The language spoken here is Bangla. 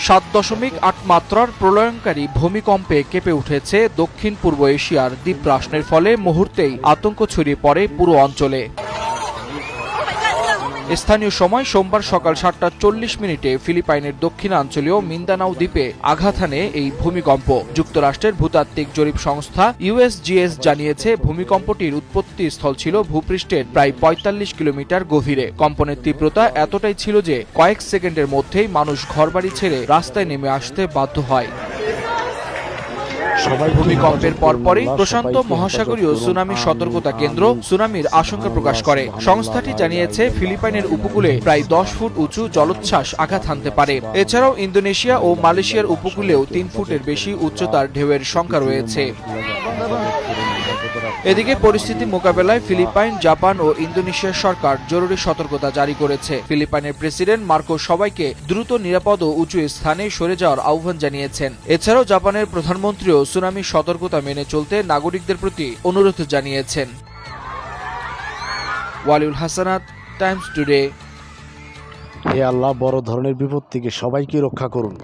7.8 মাত্রার প্রলয়ঙ্কারী ভূমিকম্পে কেঁপে উঠেছে দক্ষিণ পূর্ব এশিয়ার দ্বীপরাষ্ট্রের ফলে মুহূর্তেই আতঙ্ক ছড়িয়ে পড়ে পুরো অঞ্চলে। স্থানীয় সময় সোমবার সকাল 7:40 ফিলিপাইনের দক্ষিণাঞ্চলীয় মিন্দানাও দ্বীপে আঘাত হানে এই ভূমিকম্প। যুক্তরাষ্ট্রের ভূতাত্ত্বিক জরিপ সংস্থা ইউএসজিএস জানিয়েছে ভূমিকম্পটির উৎপত্তি স্থল ছিল ভূপৃষ্ঠের প্রায় 45 কিলোমিটার গভীরে। কম্পনের তীব্রতা এতটাই ছিল যে কয়েক সেকেন্ডের মধ্যেই মানুষ ঘরবাড়ি ছেড়ে রাস্তায় নেমে আসতে বাধ্য হয়। ভূমিকম্পের পরপরই প্রশান্ত মহাসাগরীয় সুনামি সতর্কতা কেন্দ্র সুনামির আশঙ্কা প্রকাশ করে। সংস্থাটি জানিয়েছে ফিলিপাইনের উপকূলে প্রায় 10 ফুট উঁচু জলোচ্ছ্বাস আঘাত হানতে পারে। এছাড়াও ইন্দোনেশিয়া ও মালয়েশিয়ার উপকূলেও 3 ফুটের বেশি উচ্চতার ঢেউয়ের শঙ্কা রয়েছে। এদিকে পরিস্থিতি মোকাবেলায় ফিলিপাইন, জাপান ও ইন্দোনেশিয়ার সরকার জরুরি সতর্কতা জারি করেছে। ফিলিপাইনের প্রেসিডেন্ট মার্কো সবাইকে দ্রুত, নিরাপদ ও উঁচু স্থানে সরে যাওয়ার আহ্বান জানিয়েছেন। এছাড়াও জাপানের প্রধানমন্ত্রীও সুনামি সতর্কতা মেনে চলতে নাগরিকদের প্রতি অনুরোধ জানিয়েছেন। Waliul Hasanat, Times Today. হে আল্লাহ, বড় ধরনের বিপদ থেকে সবাইকে রক্ষা করুন।